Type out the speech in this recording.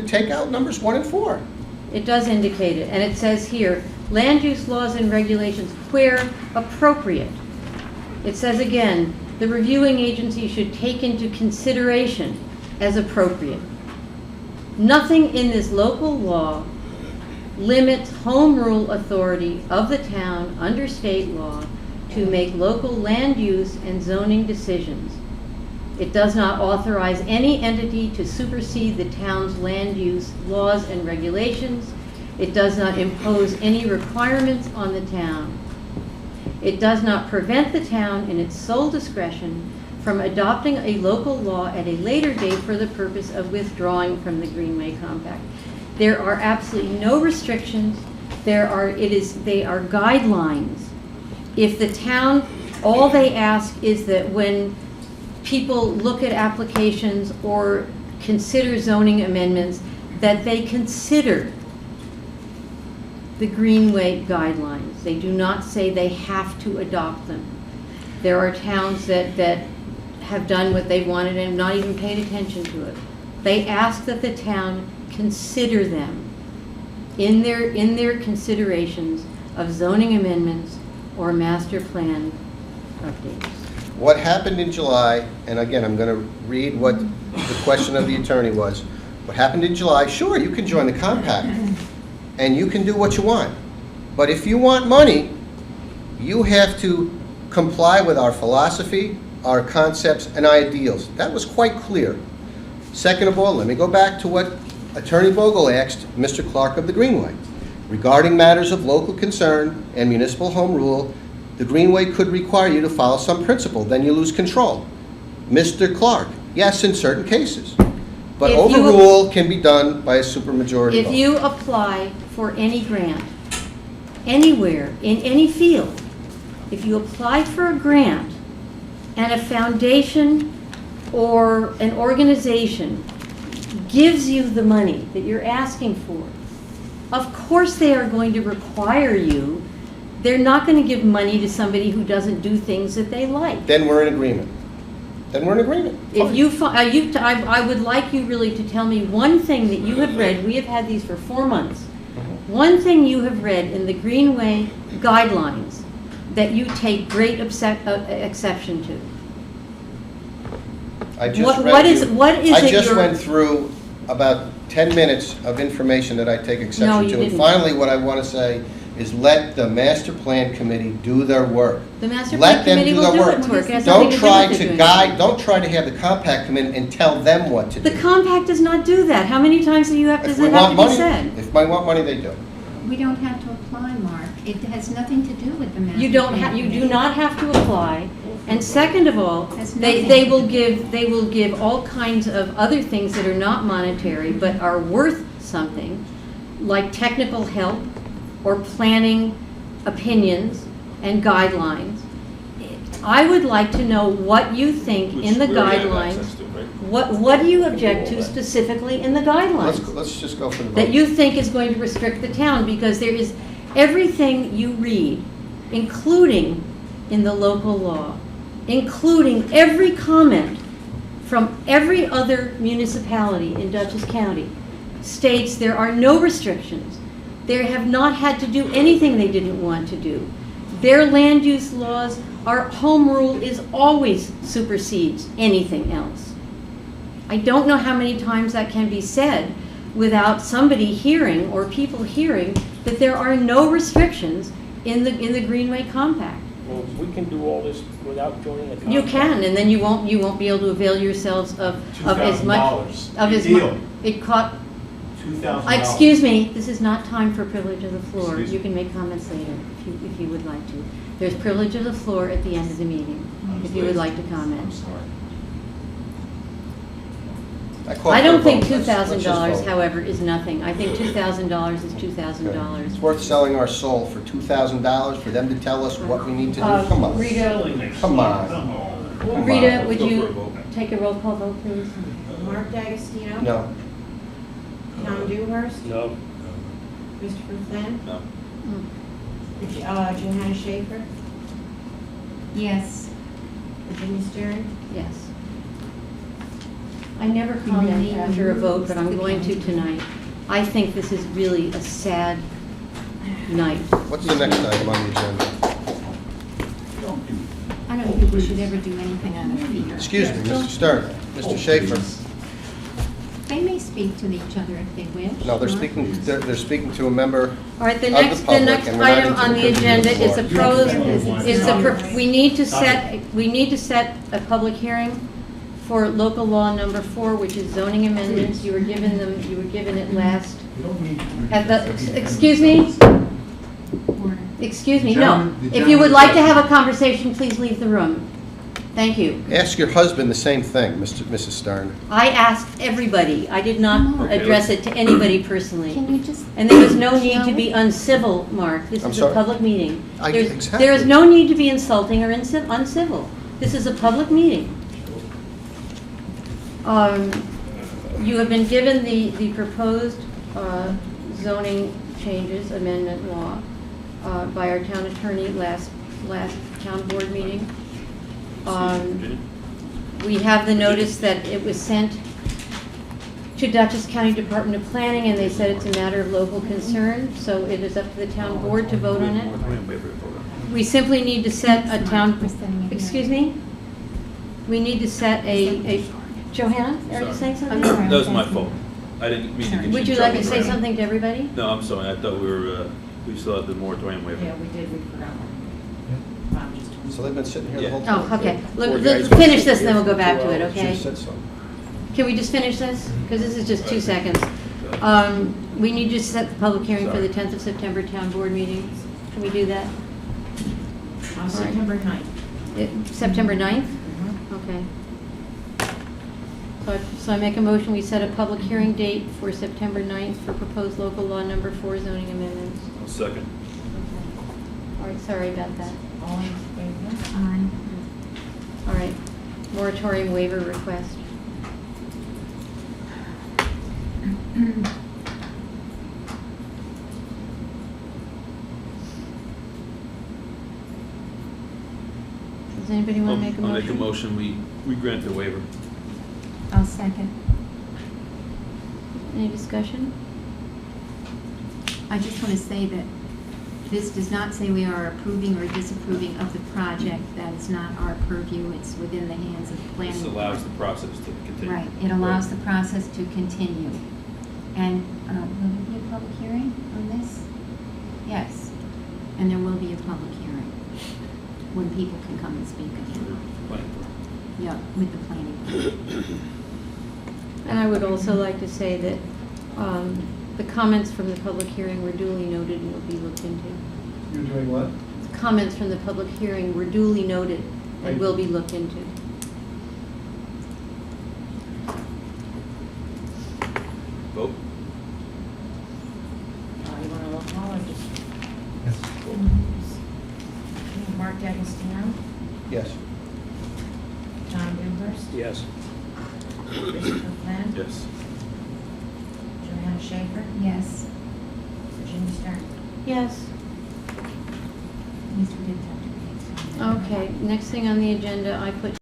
take out numbers 1 and 4. It does indicate it, and it says here, land use laws and regulations where appropriate. It says again, the reviewing agency should take into consideration as appropriate. Nothing in this local law limits home rule authority of the town under state law to make local land use and zoning decisions. It does not authorize any entity to supersede the town's land use laws and regulations. It does not impose any requirements on the town. It does not prevent the town in its sole discretion from adopting a local law at a later date for the purpose of withdrawing from the Greenway Compact. There are absolutely no restrictions. They are guidelines. If the town, all they ask is that when people look at applications or consider zoning amendments, that they consider the Greenway guidelines. They do not say they have to adopt them. There are towns that have done what they wanted and not even paid attention to it. They ask that the town consider them in their considerations of zoning amendments or master plan updates. What happened in July, and again, I'm going to read what the question of the attorney was. What happened in July, sure, you can join the compact, and you can do what you want. But if you want money, you have to comply with our philosophy, our concepts, and ideals. That was quite clear. Second of all, let me go back to what Attorney Vogel asked Mr. Clark of the Greenway. Regarding matters of local concern and municipal home rule, the Greenway could require you to follow some principle, then you lose control. Mr. Clark, yes, in certain cases. But overrule can be done by a supermajority vote. If you apply for any grant, anywhere, in any field, if you apply for a grant and a foundation or an organization gives you the money that you're asking for, of course they are going to require you. They're not going to give money to somebody who doesn't do things that they like. Then we're in agreement. Then we're in agreement. If I would like you really to tell me one thing that you have read. We have had these for 4 months. One thing you have read in the Greenway guidelines that you take great exception to. I just What went through about 10 minutes of information that I take exception No, you to. And didn't. finally, what I want to say is let the master plan committee do their work. The master Let plan them committee do will their do work. its work. It has Don't nothing to do try with to doing guide. it. Don't try to have the compact come in and tell them what to do. The compact does not do that. How many times does that have to be said? If they want money, they do. We don't have to apply, Mark. It has nothing to do with the master You don't plan have. You do committee. not have to apply. And second of all, Has they nothing. will give all kinds of other things that are not monetary but are worth something, like technical help or planning opinions and guidelines. I would like to know what you think in the guidelines. What do you object to specifically in the guidelines Let's just go for the vote. that you think is going to restrict the town? Because there is everything you read, including in the local law, including every comment from every other municipality in Dutchess County, states there are no restrictions. They have not had to do anything they didn't want to do. Their land use laws, our home rule is always supersedes anything else. I don't know how many times that can be said without somebody hearing or people hearing that there are no restrictions in the Greenway Compact. Well, we can do all this without joining the compact. You can, and then you won't be able to avail yourselves of as much of as much. It caught. $2,000. Excuse me, this is not time for privilege of the floor. Excuse me. You can make comments later if you would like to. There's privilege of the floor at the end of the meeting if you would like to I'm comment. sorry. call I for a don't think vote. Let's just $2,000, vote. however, is nothing. I think $2,000 is Okay. $2,000. It's worth selling our soul for $2,000 for them to tell us what we need to do. Come on. Rita, Come on. Come Rita, on. would you take a roll call vote, please? Mark D'Agostino? No. Tom Dewhurst? No. Christopher Flynn? No. Johanna Schaefer? Yes. Virginia Stern? Yes. I never comment after a vote, but I'm going to tonight. I think this is really a sad night. What's the next item on the agenda? I don't think we should ever do anything out of fear. Excuse me, Mr. Stern, Mr. Schaefer. They may speak to each other if they wish. No, they're speaking to a member. All right, the Of next, the public, next and we're not item on the interrupting agenda the is a floor. we need to set a public hearing for local law number 4, which is zoning amendments. You were given it last, excuse me? Excuse me, no. If you would like to have a conversation, please leave the room. Thank you. Ask your husband the same thing, Mrs. Stern. I asked everybody. I did not Okay, address it to anybody personally. Can you just? And there was no need to be uncivil, Mark. This I'm is a sorry? public meeting. Exactly. There is no need to be insulting or uncivil. This is a public meeting. You have been given the proposed zoning changes, amendment law, by our town attorney last town board meeting. We have the notice that it was sent to Dutchess County Department of Planning, and they said it's a matter of local concern, so it is up to the town board to vote on it. We simply need to set a town, excuse me? We need to set a, Johanna, are you saying something? sorry. That was my fault. I didn't mean to get you in Would you like to trouble, say Fran. something to everybody? No, I'm sorry. I thought we still had the moratorium waiver. Yeah, we did, we forgot one. Bob just told me. So they've been sitting here the whole time. Oh, okay. Four guys Let's been finish sitting this, and then here we'll go for back 2 to it, hours. okay? She said so. Can we just finish this? Because this is just 2 seconds. We need to set the public hearing for the 10th of September town board meeting. Can we do that? On September 9th. September 9th? Okay. So I make a motion, we set a public hearing date for September 9th for proposed local law number 4 zoning amendments. I'll second. All right, sorry about that. All in favor? Aye. All right, moratorium waiver request. Does anybody want to make a motion? I'll make a motion. We grant the waiver. I'll second. Any discussion? I just want to say that this does not say we are approving or disapproving of the project. That is not our purview. It's within the hands of the planning. This board. allows the process to continue. Right, it allows the process to continue. And will there be a public hearing on this? Yes, and there will be a public hearing when people can come and speak again. Planning board. Yeah, with the planning board. And I would also like to say that the comments from the public hearing were duly noted and will be looked into. You're doing what? The comments from the public hearing were duly noted and will be looked into. Vote. You want to roll call or just? Yes. Mark D'Agostino, Yes. John Dewhurst, Yes. Christopher Flynn, Yes. Johanna Schaefer, Yes, Virginia Stern. Yes. at least we didn't have to pay. Okay, next thing on the agenda, I put